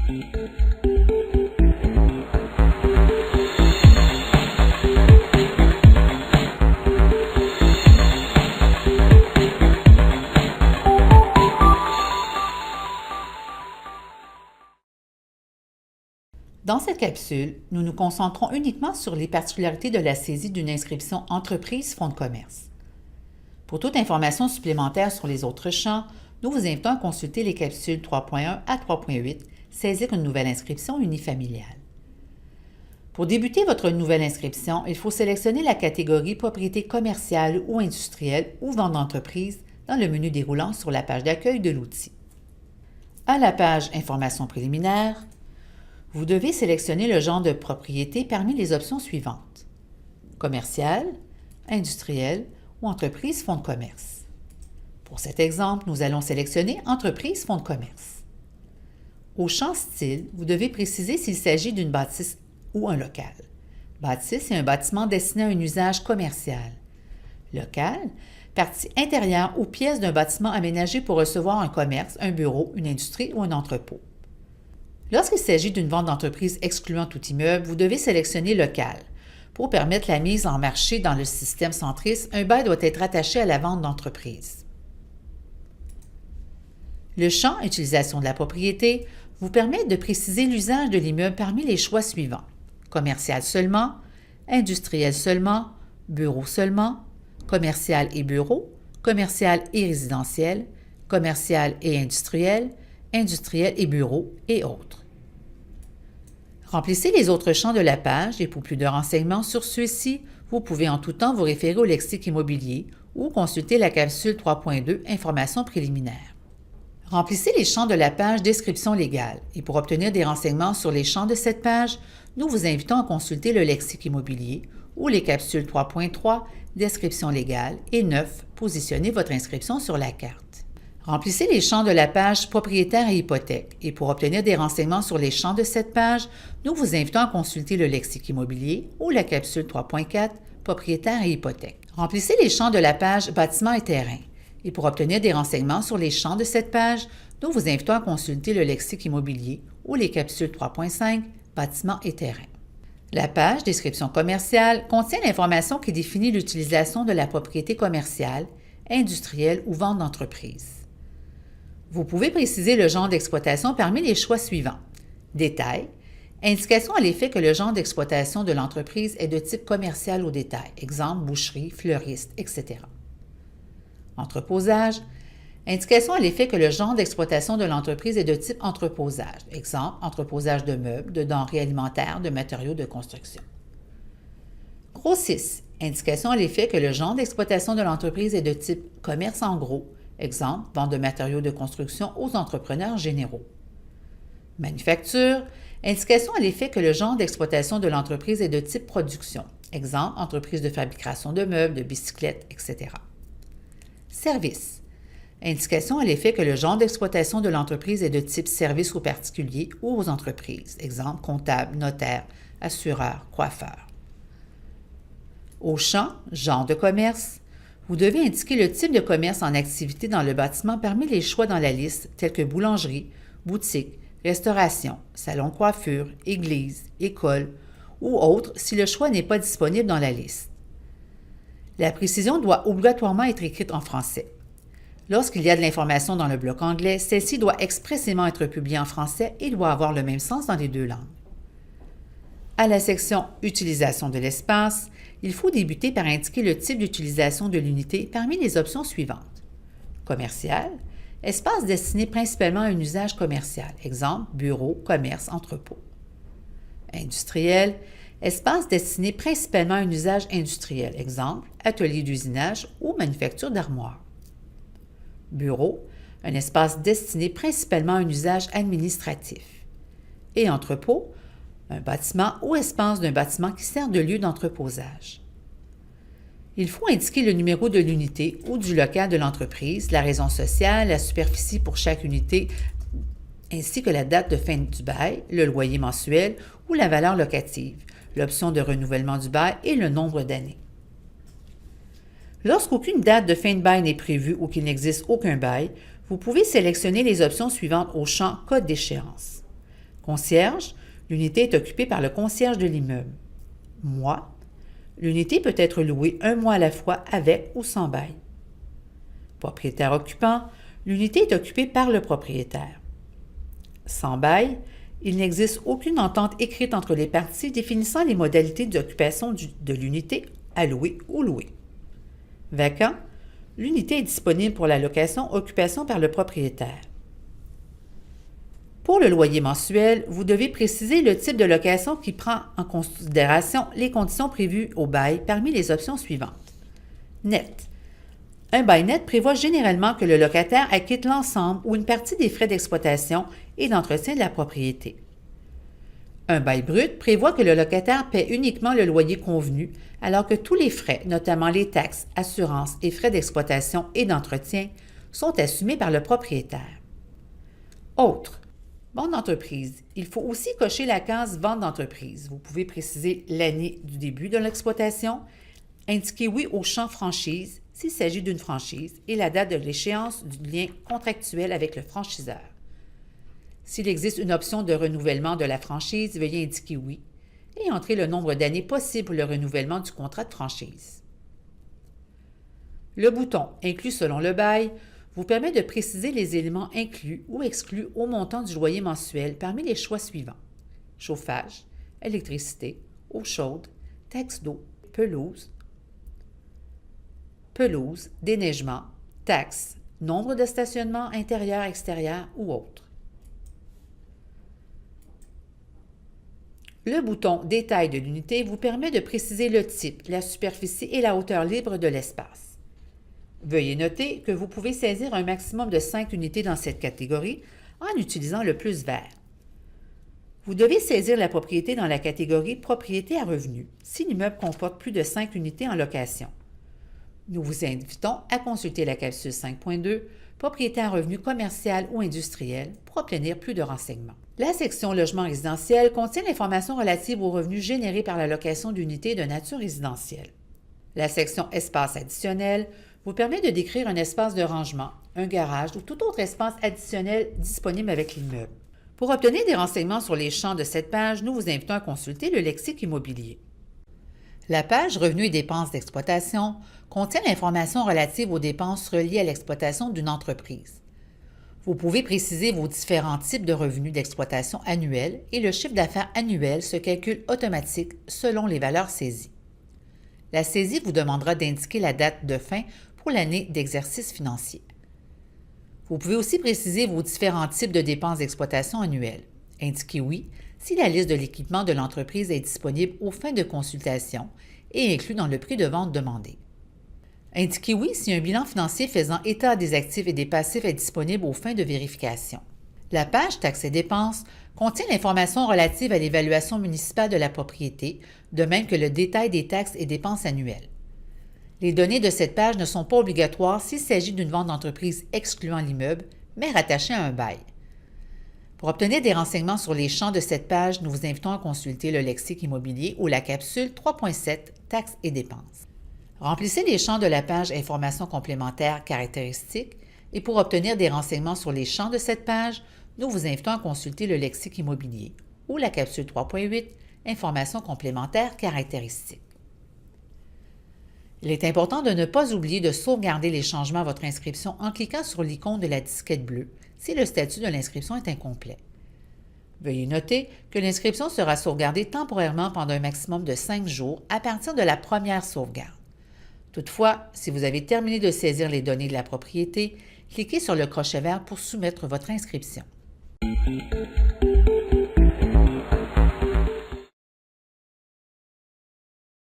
Dans cette capsule, nous nous concentrons uniquement sur les particularités de la saisie d'une inscription entreprise-fonds de commerce. Pour toute information supplémentaire sur les autres champs, nous vous invitons à consulter les capsules 3.1 à 3.8, Saisir une nouvelle inscription unifamiliale. Pour débuter votre nouvelle inscription, il faut sélectionner la catégorie propriété commerciale ou industrielle ou vente d'entreprise dans le menu déroulant sur la page d'accueil de l'outil. À la page Informations préliminaires, vous devez sélectionner le genre de propriété parmi les options suivantes: commercial, industriel ou entreprise fonds de commerce. Pour cet exemple, nous allons sélectionner entreprise fonds de commerce. Au champ style, vous devez préciser s'il s'agit d'une bâtisse ou un local. Bâtisse est un bâtiment destiné à un usage commercial. Local, partie intérieure ou pièce d'un bâtiment aménagé pour recevoir un commerce, un bureau, une industrie ou un entrepôt. Lorsqu'il s'agit d'une vente d'entreprise excluant tout immeuble, vous devez sélectionner local. Pour permettre la mise en marché dans le système centriste, un bail doit être attaché à la vente d'entreprise. Le champ Utilisation de la propriété vous permet de préciser l'usage de l'immeuble parmi les choix suivants: commercial seulement, industriel seulement, bureau seulement, commercial et bureau, commercial et résidentiel, commercial et industriel, industriel et bureau et autres. Remplissez les autres champs de la page et pour plus de renseignements sur ceux-ci, vous pouvez en tout temps vous référer au lexique immobilier ou consulter la capsule 3.2 Informations préliminaires. Remplissez les champs de la page Description légale et pour obtenir des renseignements sur les champs de cette page, nous vous invitons à consulter le lexique immobilier ou les capsules 3.3 Description légale et 9 Positionnez votre inscription sur la carte. Remplissez les champs de la page Propriétaire et hypothèque et pour obtenir des renseignements sur les champs de cette page, nous vous invitons à consulter le lexique immobilier ou la capsule 3.4 Propriétaire et hypothèque. Remplissez les champs de la page Bâtiments et terrains et pour obtenir des renseignements sur les champs de cette page, nous vous invitons à consulter le lexique immobilier ou les capsules 3.5 Bâtiments et terrains. La page Description commerciale contient l'information qui définit l'utilisation de la propriété commerciale, industrielle ou vente d'entreprise. Vous pouvez préciser le genre d'exploitation parmi les choix suivants: détail, indication à l'effet que le genre d'exploitation de l'entreprise est de type commercial au détail, exemple boucherie, fleuriste, etc. Entreposage, indication à l'effet que le genre d'exploitation de l'entreprise est de type entreposage, exemple entreposage de meubles, de denrées alimentaires, de matériaux de construction. Grossiste, indication à l'effet que le genre d'exploitation de l'entreprise est de type commerce en gros, exemple, vente de matériaux de construction aux entrepreneurs généraux. Manufacture, indication à l'effet que le genre d'exploitation de l'entreprise est de type production, exemple, entreprise de fabrication de meubles, de bicyclettes, etc. Service, indication à l'effet que le genre d'exploitation de l'entreprise est de type service aux particuliers ou aux entreprises, exemple, comptable, notaire, assureur, coiffeur. Au champ Genre de commerce, vous devez indiquer le type de commerce en activité dans le bâtiment parmi les choix dans la liste tels que boulangerie, boutique, restauration, salon de coiffure, église, école ou autre si le choix n'est pas disponible dans la liste. La précision doit obligatoirement être écrite en français. Lorsqu'il y a de l'information dans le bloc anglais, celle-ci doit expressément être publiée en français et doit avoir le même sens dans les deux langues. À la section Utilisation de l'espace, il faut débuter par indiquer le type d'utilisation de l'unité parmi les options suivantes. Commercial, espace destiné principalement à un usage commercial, exemple bureau, commerce, entrepôt. Industriel, espace destiné principalement à un usage industriel, exemple atelier d'usinage ou manufacture d'armoires. Bureau, un espace destiné principalement à un usage administratif. Et entrepôt, un bâtiment ou espace d'un bâtiment qui sert de lieu d'entreposage. Il faut indiquer le numéro de l'unité ou du local de l'entreprise, la raison sociale, la superficie pour chaque unité, ainsi que la date de fin du bail, le loyer mensuel ou la valeur locative, l'option de renouvellement du bail et le nombre d'années. Lorsqu'aucune date de fin de bail n'est prévue ou qu'il n'existe aucun bail, vous pouvez sélectionner les options suivantes au champ Code d'échéance. Concierge, l'unité est occupée par le concierge de l'immeuble. Mois, l'unité peut être louée un mois à la fois avec ou sans bail. Propriétaire occupant, l'unité est occupée par le propriétaire. Sans bail, il n'existe aucune entente écrite entre les parties définissant les modalités d'occupation de l'unité à louer ou louer. Vacant, l'unité est disponible pour la location-occupation par le propriétaire. Pour le loyer mensuel, vous devez préciser le type de location qui prend en considération les conditions prévues au bail parmi les options suivantes. Net. Un bail net prévoit généralement que le locataire acquitte l'ensemble ou une partie des frais d'exploitation et d'entretien de la propriété. Un bail brut prévoit que le locataire paie uniquement le loyer convenu, alors que tous les frais, notamment les taxes, assurances et frais d'exploitation et d'entretien, sont assumés par le propriétaire. Autre. Vente d'entreprise. Il faut aussi cocher la case vente d'entreprise. Vous pouvez préciser l'année du début de l'exploitation, indiquer oui au champ franchise s'il s'agit d'une franchise et la date de l'échéance du lien contractuel avec le franchiseur. S'il existe une option de renouvellement de la franchise, veuillez indiquer oui et entrer le nombre d'années possible pour le renouvellement du contrat de franchise. Le bouton « Inclus selon le bail » vous permet de préciser les éléments inclus ou exclus au montant du loyer mensuel parmi les choix suivants: chauffage, électricité, eau chaude, taxe d'eau, pelouse, déneigement, taxes, nombre de stationnements intérieur-extérieur ou autres. Le bouton « Détail de l'unité » vous permet de préciser le type, la superficie et la hauteur libre de l'espace. Veuillez noter que vous pouvez saisir un maximum de 5 unités dans cette catégorie en utilisant le plus vert. Vous devez saisir la propriété dans la catégorie « Propriété à revenu » si l'immeuble comporte plus de 5 unités en location. Nous vous invitons à consulter la capsule 5.2 « Propriété à revenu commercial ou industriel » pour obtenir plus de renseignements. La section Logement résidentiel contient l'information relative aux revenus générés par la location d'unités de nature résidentielle. La section Espace additionnel vous permet de décrire un espace de rangement, un garage ou tout autre espace additionnel disponible avec l'immeuble. Pour obtenir des renseignements sur les champs de cette page, nous vous invitons à consulter le lexique immobilier. La page Revenus et dépenses d'exploitation contient l'information relative aux dépenses reliées à l'exploitation d'une entreprise. Vous pouvez préciser vos différents types de revenus d'exploitation annuels et le chiffre d'affaires annuel se calcule automatique selon les valeurs saisies. La saisie vous demandera d'indiquer la date de fin pour l'année d'exercice financier. Vous pouvez aussi préciser vos différents types de dépenses d'exploitation annuelles. Indiquez oui si la liste de l'équipement de l'entreprise est disponible aux fins de consultation et inclus dans le prix de vente demandé. Indiquez oui si un bilan financier faisant état des actifs et des passifs est disponible aux fins de vérification. La page Taxes et dépenses contient l'information relative à l'évaluation municipale de la propriété, de même que le détail des taxes et dépenses annuelles. Les données de cette page ne sont pas obligatoires s'il s'agit d'une vente d'entreprise excluant l'immeuble, mais rattachée à un bail. Pour obtenir des renseignements sur les champs de cette page, nous vous invitons à consulter le lexique immobilier ou la capsule 3.7 Taxes et dépenses. Remplissez les champs de la page Informations complémentaires caractéristiques et pour obtenir des renseignements sur les champs de cette page, nous vous invitons à consulter le lexique immobilier ou la capsule 3.8 Informations complémentaires caractéristiques. Il est important de ne pas oublier de sauvegarder les changements à votre inscription en cliquant sur l'icône de la disquette bleue si le statut de l'inscription est incomplet. Veuillez noter que l'inscription sera sauvegardée temporairement pendant un maximum de 5 jours à partir de la première sauvegarde. Toutefois, si vous avez terminé de saisir les données de la propriété, cliquez sur le crochet vert pour soumettre votre inscription.